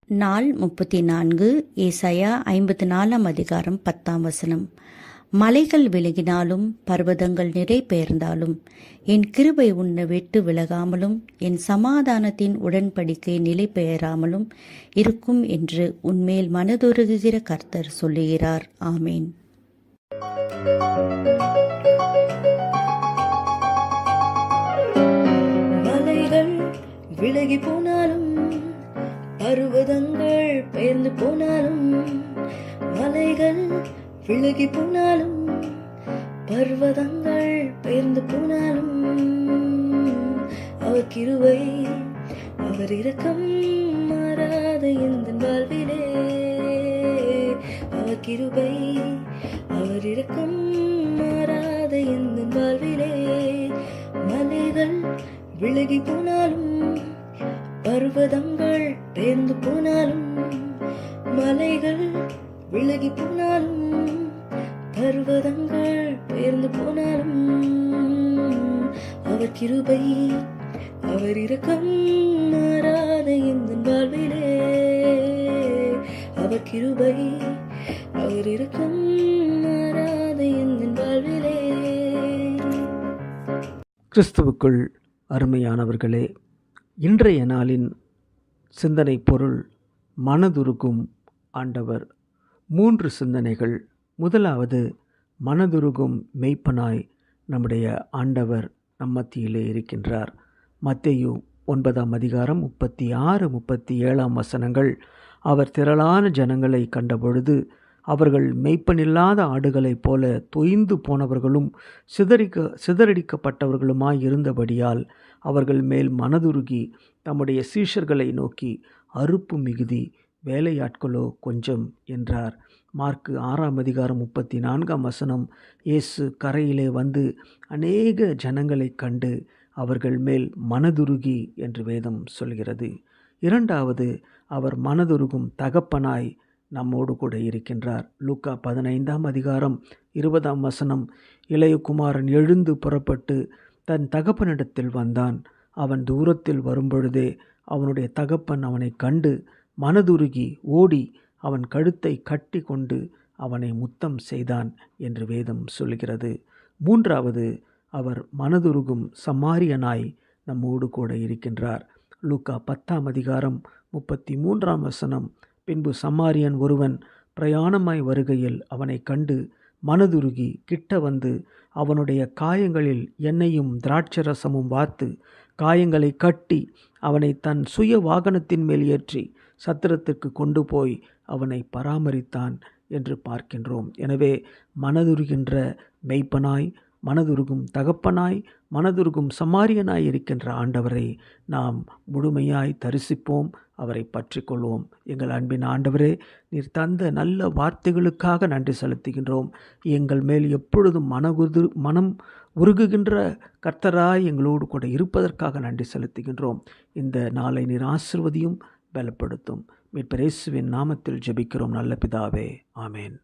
நாள் 34 ஏசாயா 54 அதிகாரம் 10 மலைகள் விலகினாலும் பர்வதங்கள் நிறை பெயர்ந்தாலும் என் கிருபை உன்னை விட்டு விலகாமலும் என் சமாதானத்தின் உடன்படிக்கை நிலை பெயராமலும் இருக்கும் என்று உன்மேல் மனதுருகுகிற கர்த்தர் சொல்லுகிறார். ஆமேன். மலைகள் விலகி போனாலும் பர்வதங்கள் பெயர்ந்து போனாலும், மலைகள் விலகி போனாலும் பர்வதங்கள் பெயர்ந்து போனாலும், அவர் கிருபை அவர் இரக்கம் மாறாத எந்த வாழ்விலே, அவர் கிருபை அவர் இரக்கம் மாறாத எந்த வாழ்விலே. மலைகள் விலகி போனாலும் பர்வதங்கள் பெயர்ந்து போனாலும், மலைகள் விலகி போனாலும் பர்வதங்கள் பெயர்ந்து போனாலும், அவர் கிருபை அவர் இரக்கம் மாறாத எந்த வாழ்விலே, அவர் கிருபை அவர் இரக்கம் மாறாத எந்த வாழ்விலே. கிறிஸ்துவுக்குள் அருமையானவர்களே, இன்றைய நாளின் சிந்தனை பொருள் மனதுருகும் ஆண்டவர். 3 சிந்தனைகள். முதலாவது, மனதுருகும் மெய்ப்பனாய் நம்முடைய ஆண்டவர் மத்தியிலே இருக்கின்றார். மத்தேயு 9 அதிகாரம் 36, 37 அவர் திரளான ஜனங்களை கண்டபொழுது அவர்கள் மெய்ப்பனில்லாத ஆடுகளைப் போல தொய்ந்து போனவர்களும் சிதறடிக்கப்பட்டவர்களுமாய் இருந்தபடியால் அவர்கள் மேல் மனதுருகி தம்முடைய சீஷர்களை நோக்கி, அறுப்பு மிகுதி, வேலையாட்களோ கொஞ்சம் என்றார். மார்க்கு 6 அதிகாரம் 34 இயேசு கரையிலே வந்து அநேக ஜனங்களை கண்டு அவர்கள் மேல் மனதுருகி என்று வேதம் சொல்கிறது. இரண்டாவது, அவர் மனதுருகும் தகப்பனாய் நம்மோடு கூட இருக்கின்றார். லூக்கா 15 அதிகாரம் 20 இளைய குமாரன் எழுந்து புறப்பட்டு தன் தகப்பனிடத்தில் வந்தான். அவன் தூரத்தில் வரும்பொழுதே அவனுடைய தகப்பன் அவனை கண்டு மனதுருகி ஓடி அவன் கழுத்தை கட்டி கொண்டு அவனை முத்தம் செய்தான் என்று வேதம் சொல்கிறது. மூன்றாவது, அவர் மனதுருகும் சமாரியனாய் நம்மோடு கூட இருக்கின்றார். லூக்கா 10 அதிகாரம் 33 பின்பு சமாரியன் ஒருவன் பிரயாணமாய் வருகையில் அவனை கண்டு மனதுருகி கிட்ட வந்து அவனுடைய காயங்களில் எண்ணெயும் திராட்சரசமும் வார்த்து காயங்களை கட்டி அவனை தன் சுய வாகனத்தின் மேல் ஏற்றி சத்திரத்திற்கு கொண்டு போய் அவனை பராமரித்தான் என்று பார்க்கின்றோம். எனவே மனதுருகின்ற மெய்ப்பனாய், மனதுருகும் தகப்பனாய், மனதுருகும் சமாரியனாய் இருக்கின்ற ஆண்டவரை நாம் முழுமையாய் தரிசிப்போம், அவரை பற்றி கொள்வோம். எங்கள் அன்பின் ஆண்டவரே, நீர் தந்த நல்ல வார்த்தைகளுக்காக நன்றி செலுத்துகின்றோம். எங்கள் மேல் எப்பொழுதும் மனம் உருகுகின்ற கர்த்தராய் எங்களோடு கூட இருப்பதற்காக நன்றி செலுத்துகின்றோம். இந்த நாளை நீர் ஆசீர்வதியும், பலப்படுத்தும். மீட்பர் இயேசுவின் நாமத்தில் ஜெபிக்கிறோம் நல்ல பிதாவே. ஆமேன்.